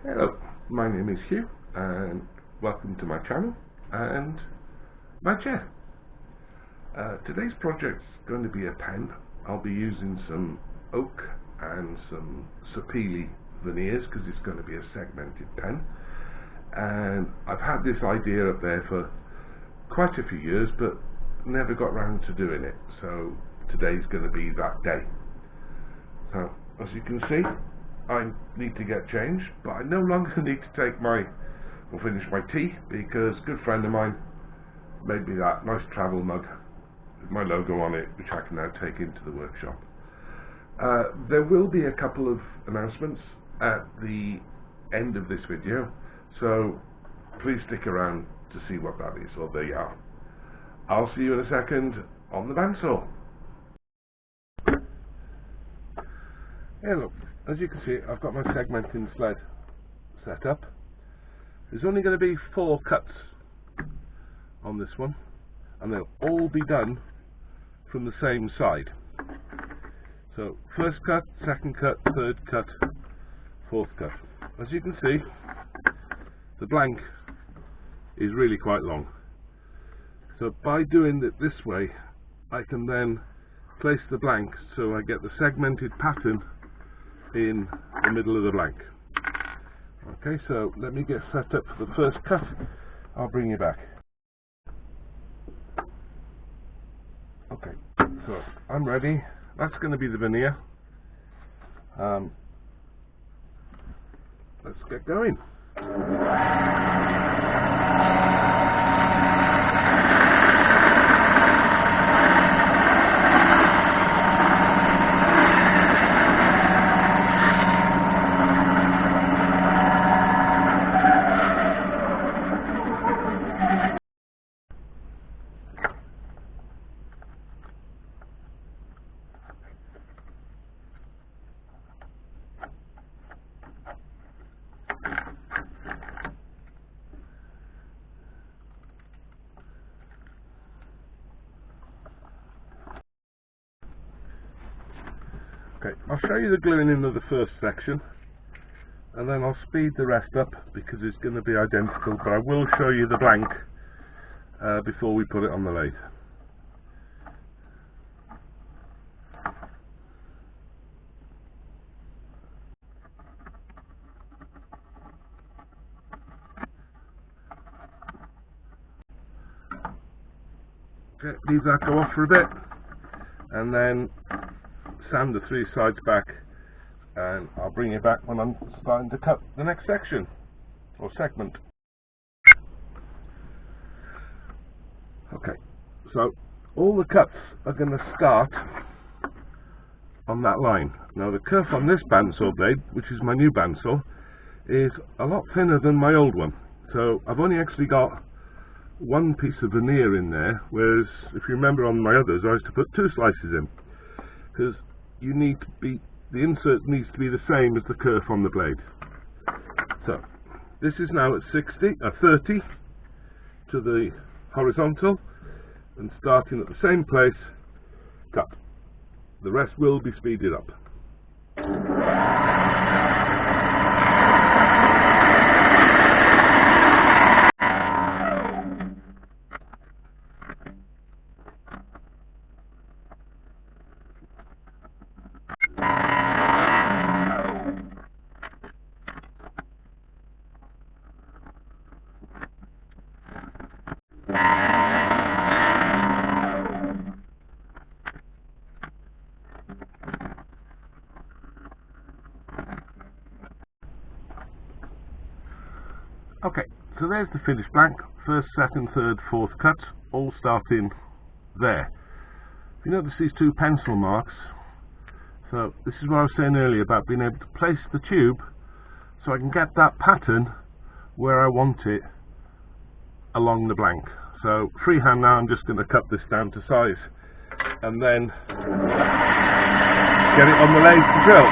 Hello, my name is Hugh and welcome to my channel and my chair. Today's project is going to be a pen. I'll be using some oak and some sapele veneers because it's going to be a segmented pen, and I've had this idea up there for quite a few years but never got round to doing it, so today's going to be that day. So as you can see, I need to get changed, but I no longer need to take finish my tea, because a good friend of mine made me that nice travel mug with my logo on it, which I can now take into the workshop. There will be a couple of announcements at the end of this video, so please stick around to see what that is, or they are. I'll see you in a second on the bandsaw. Hello. As you can see, I've got my segmenting sled set up. There's only going to be 4 cuts on this one, and they'll all be done from the same side. So first cut, second cut, third cut, fourth cut. As you can see, the blank is really quite long. So by doing it this way, I can then place the blank so I get the segmented pattern in the middle of the blank. Okay, so let me get set up for the first cut. I'll bring you back. Okay, so I'm ready. That's going to be the veneer. Let's get going. Okay, I'll show you the gluing in of the first section, and then I'll speed the rest up because it's going to be identical, but I will show you the blank before we put it on the lathe. Okay, leave that go off for a bit, and then sand the 3 sides back, and I'll bring you back when I'm starting to cut the next section or segment. Okay, so all the cuts are going to start on that line. Now the kerf on this bandsaw blade, which is my new bandsaw, is a lot thinner than my old one, so I've only actually got 1 piece of veneer in there, whereas if you remember on my others I used to put 2 slices in, because the insert needs to be the same as the kerf on the blade. So this is now at 30 to the horizontal, and starting at the same place, cut. The rest will be speeded up. Okay, so there's the finished blank. First, second, third, fourth cuts, all starting there. If you notice these 2 pencil marks, so this is what I was saying earlier about being able to place the tube so I can get that pattern where I want it along the blank. So freehand now, I'm just going to cut this down to size and then get it on the lathe to drill.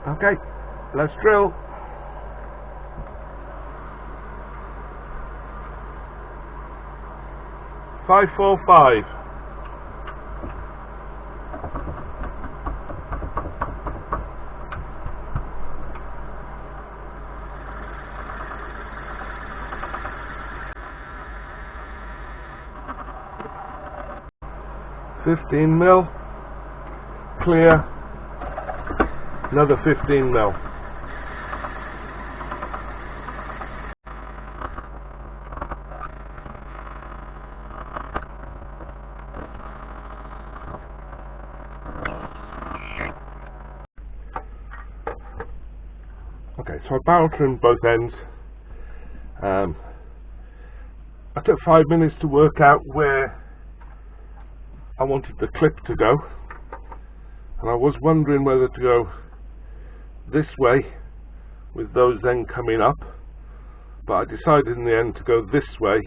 Okay, let's drill. $545. 15 mil, clear, another 15 mil. Okay, so I barrel trimmed both ends. I took 5 minutes to work out where I wanted the clip to go, and I was wondering whether to go this way with those then coming up, but I decided in the end to go this way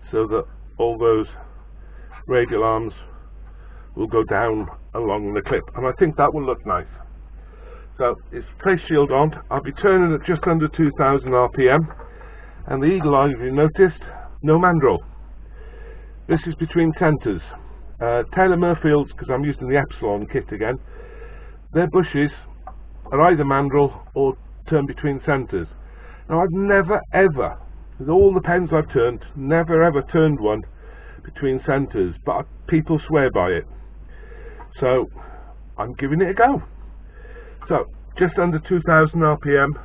so that all those radial arms will go down along the clip, and I think that will look nice. So it's face shield on. I'll be turning at just under 2000 RPM, and the eagle eye, if you noticed, no mandrel. This is between centres. Taylor Mirfields, because I'm using the Epsilon kit again, their bushes are either mandrel or turn between centres. Now I've never ever, with all the pens I've turned, never ever turned one between centres, but people swear by it. So I'm giving it a go. So just under 2000 RPM.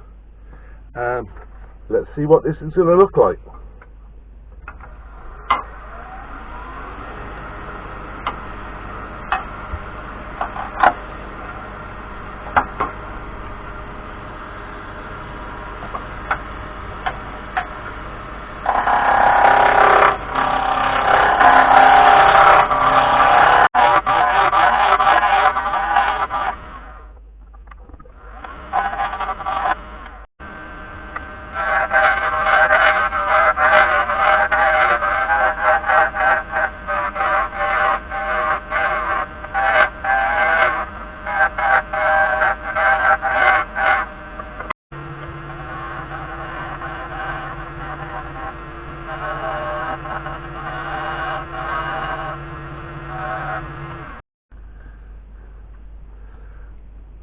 Let's see what this is going to look like.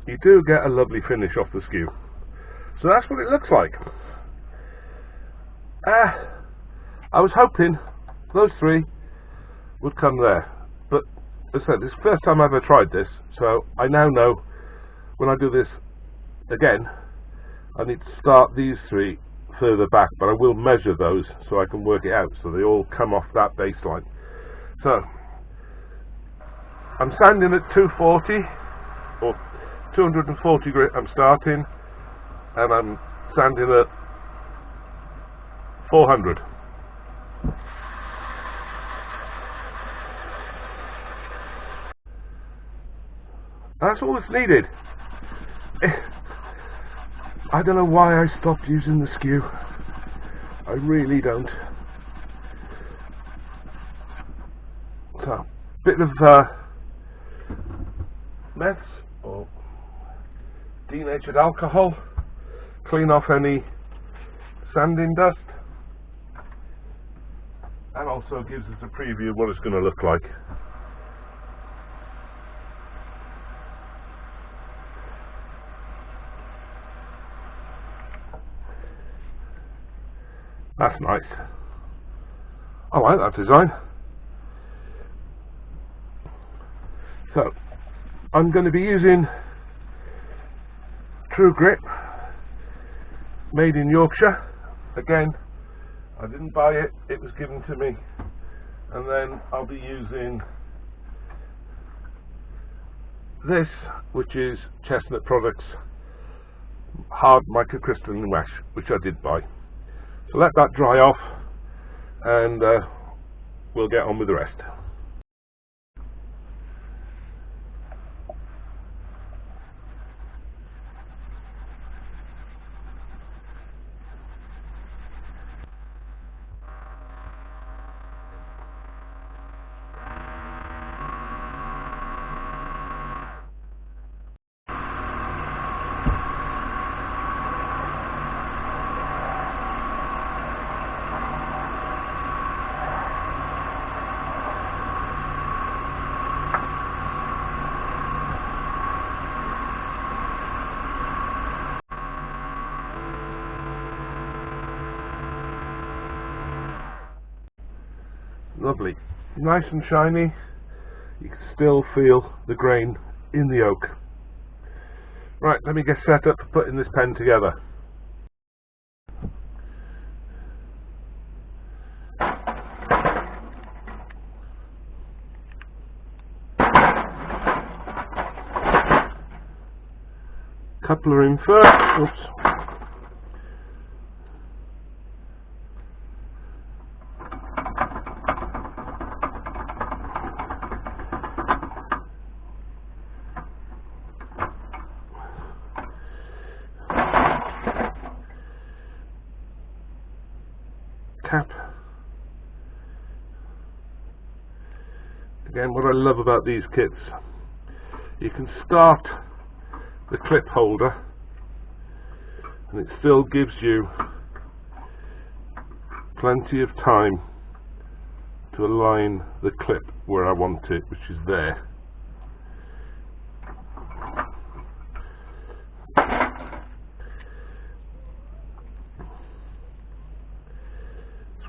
You do get a lovely finish off the skew. So that's what it looks like. I was hoping those three would come there, but as I said, this is the first time I've ever tried this, so I now know when I do this again I need to start these three further back, but I will measure those so I can work it out so they all come off that baseline. So I'm sanding at 240 or 240 grit. I'm starting, and I'm sanding at 400. That's all that's needed. I don't know why I stopped using the skew. I really don't. So, bit of meths or denatured alcohol, clean off any sanding dust, and also gives us a preview of what it's going to look like. That's nice. I like that design. So I'm going to be using True Grit, made in Yorkshire. Again, I didn't buy it, it was given to me. And then I'll be using this, which is Chestnut Products hard microcrystalline wash, which I did buy. So let that dry off, and we'll get on with the rest. Lovely, nice and shiny, you can still feel the grain in the oak. Right, let me get set up for putting this pen together. Coupler in first. Oops. Cap. Again, what I love about these kits, you can start the clip holder and it still gives you plenty of time to align the clip where I want it, which is there.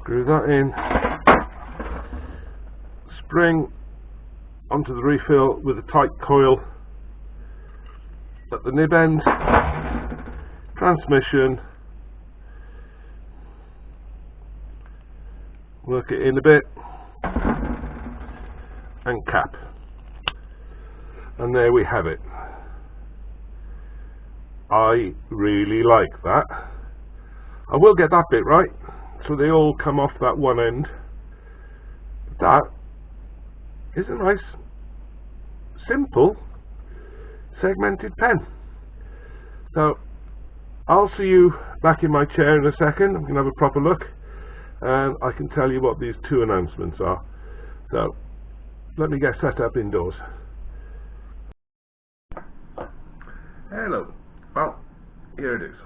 Screw that in, spring onto the refill with a tight coil at the nib end, transmission, work it in a bit, and cap. And there we have it. I really like that. I will get that bit right, so they all come off that one end. That is a nice, simple, segmented pen. So I'll see you back in my chair in a second. I'm going to have a proper look and I can tell you what these two announcements are. So let me get set up indoors. Hello. Well, here it is.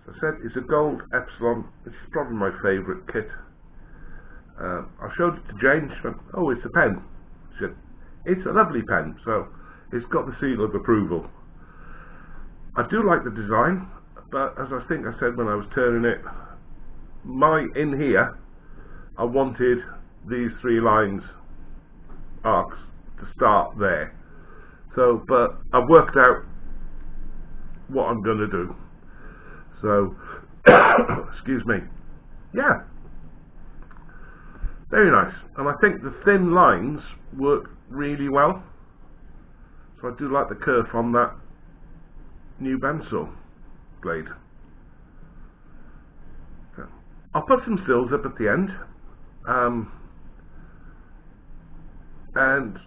As I said, it's a gold Epsilon, which is probably my favourite kit. I showed it to Jane. She went, "Oh, it's a pen." She said, "It's a lovely pen," so it's got the seal of approval. I do like the design, but as I think I said when I was turning it, in here I wanted these three lines arcs to start there. So, but I've worked out what I'm going to do. So, excuse me. Yeah. Very nice, and I think the thin lines work really well, so I do like the curve on that new bandsaw blade. So, I'll put some stills up at the end, and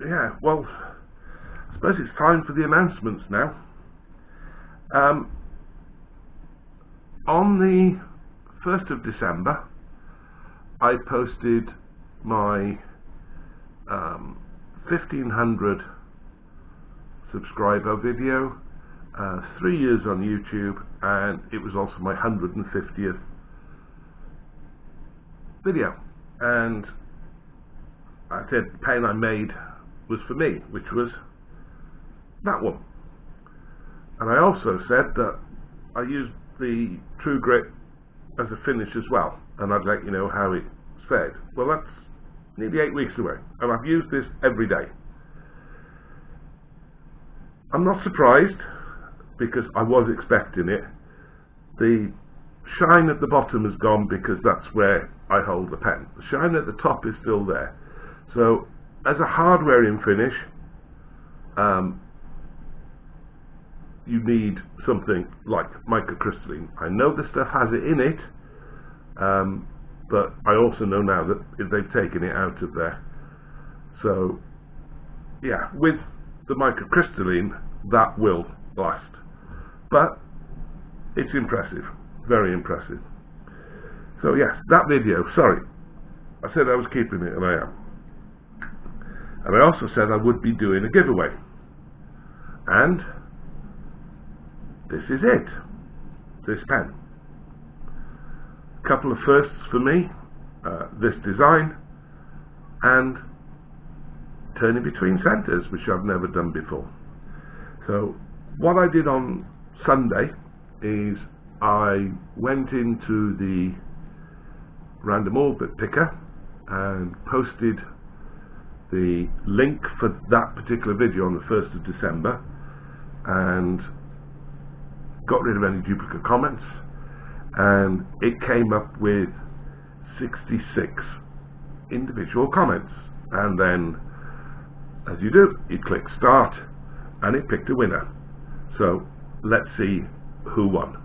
yeah, well, I suppose it's time for the announcements now. On the 1st of December I posted my 1500 subscriber video, 3 years on YouTube, and it was also my 150th video. And I said the pen I made was for me, which was that one. And I also said that I used the True Grit as a finish as well, and I'd let you know how it fared. Well, that's nearly 8 weeks away, and I've used this every day. I'm not surprised, because I was expecting it. The shine at the bottom is gone because that's where I hold the pen. The shine at the top is still there. So, as a hardware in finish, you need something like microcrystalline. I know the stuff has it in it, but I also know now that they've taken it out of there. So yeah, with the microcrystalline, that will last. But it's impressive, very impressive. So yes, that video, sorry, I said I was keeping it, and I am. And I also said I would be doing a giveaway. And this is it, this pen. A couple of firsts for me, this design, and turning between centres, which I've never done before. So what I did on Sunday is I went into the random orbit picker and posted the link for that particular video on the 1st of December and got rid of any duplicate comments, and it came up with 66 individual comments. And then, as you do, you click start and it picked a winner. So let's see who won.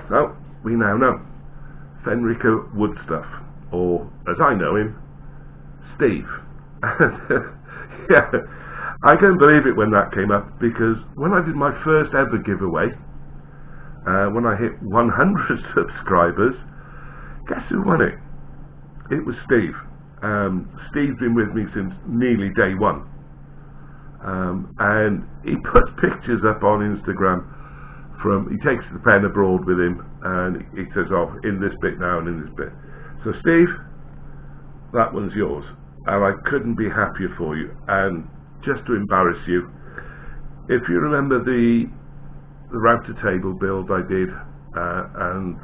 So we now know Fenrico Woodstuff, or as I know him, Steve. Yeah, I couldn't believe it when that came up, because when I did my first ever giveaway, when I hit 100 subscribers, guess who won it? It was Steve. Steve's been with me since nearly day one, and he puts pictures up on Instagram he takes the pen abroad with him, and he says, oh, in this bit now and in this bit. So Steve, that one's yours, and I couldn't be happier for you. And just to embarrass you, if you remember the router table build I did, and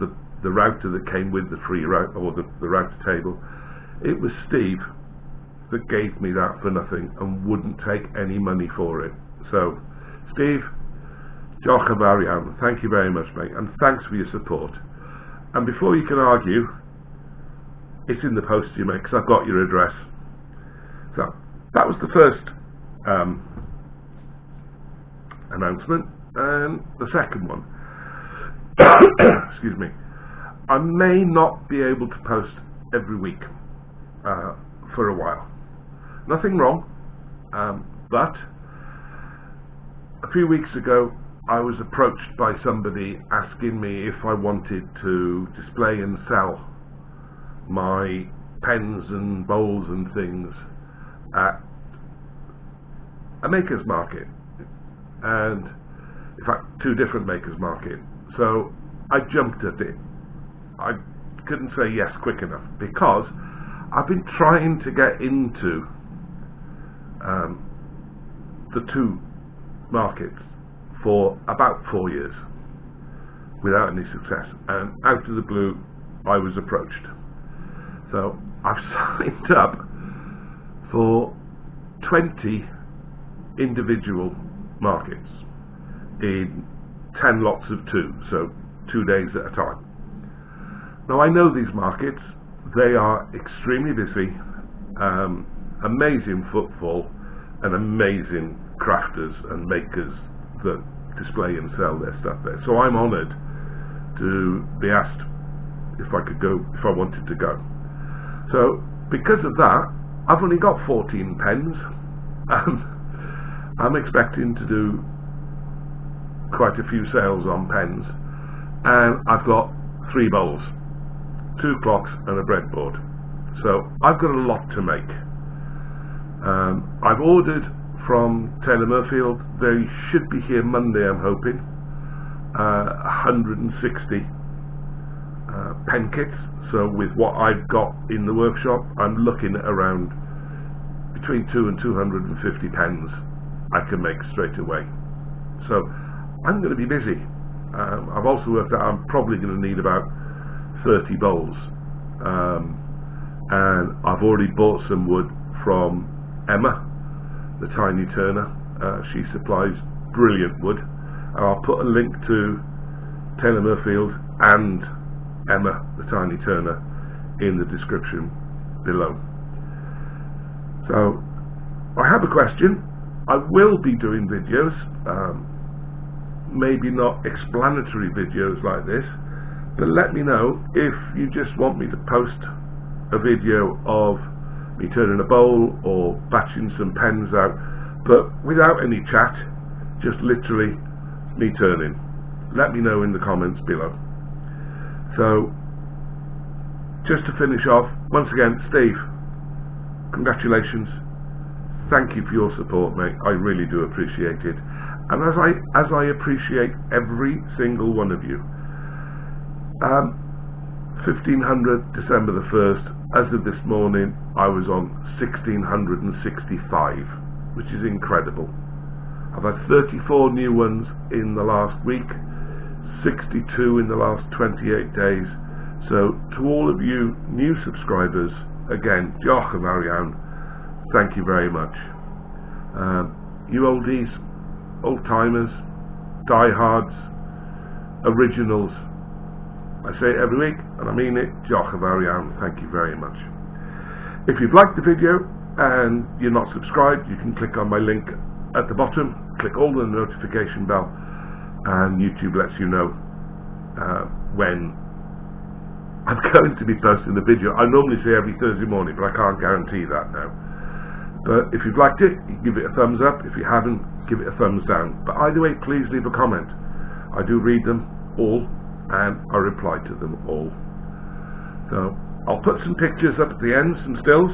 the router that came with the free router, or the router table, it was Steve that gave me that for nothing and wouldn't take any money for it. So Steve, Joch and Marianne, thank you very much, mate, and thanks for your support. And before you can argue, it's in the post to you, mate, because I've got your address. So that was the first announcement. And the second one, excuse me, I may not be able to post every week for a while. Nothing wrong, but a few weeks ago I was approached by somebody asking me if I wanted to display and sell my pens and bowls and things at a maker's market, and in fact 2 different makers market. So I jumped at it. I couldn't say yes quick enough, because I've been trying to get into the 2 markets for about 4 years without any success, and out of the blue I was approached. So I've signed up for 20 individual markets in 10 lots of 2, so 2 days at a time. Now I know these markets, they are extremely busy, amazing footfall and amazing crafters and makers that display and sell their stuff there. So I'm honoured to be asked if I could go, if I wanted to go. So because of that, I've only got 14 pens. I'm expecting to do quite a few sales on pens, and I've got 3 bowls, 2 clocks and a breadboard. So I've got a lot to make. I've ordered from Taylor Mirfield. They should be here Monday, I'm hoping. 160 pen kits. So with what I've got in the workshop, I'm looking at around between 2 and 250 pens I can make straight away. So I'm going to be busy. I've also worked out I'm probably going to need about 30 bowls, and I've already bought some wood from Emma, the tiny turner. She supplies brilliant wood, and I'll put a link to Taylor Mirfield and Emma, the tiny turner, in the description below. So I have a question. I will be doing videos, maybe not explanatory videos like this, but let me know if you just want me to post a video of me turning a bowl or batching some pens out, but without any chat, just literally me turning. Let me know in the comments below. So just to finish off, once again, Steve, congratulations. Thank you for your support, mate. I really do appreciate it. And as I appreciate every single one of you. 1500 December the 1st, as of this morning, I was on 1665, which is incredible. I've had 34 new ones in the last week, 62 in the last 28 days. So to all of you new subscribers, again, diolch yn fawr iawn, thank you very much. You oldies, old timers, diehards, originals, I say it every week and I mean it, diolch yn fawr iawn, thank you very much. If you've liked the video and you're not subscribed, you can click on my link at the bottom, click all the notification bell, and YouTube lets you know when I'm going to be posting the video. I normally say every Thursday morning, but I can't guarantee that now. But if you've liked it, you give it a thumbs up. If you haven't, give it a thumbs down. But either way, please leave a comment. I do read them all and I reply to them all. So I'll put some pictures up at the end, some stills,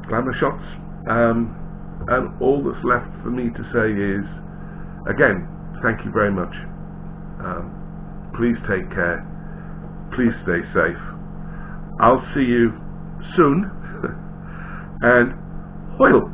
glamour shots, and all that's left for me to say is, again, thank you very much. Please take care. Please stay safe. I'll see you soon. And Hwyl.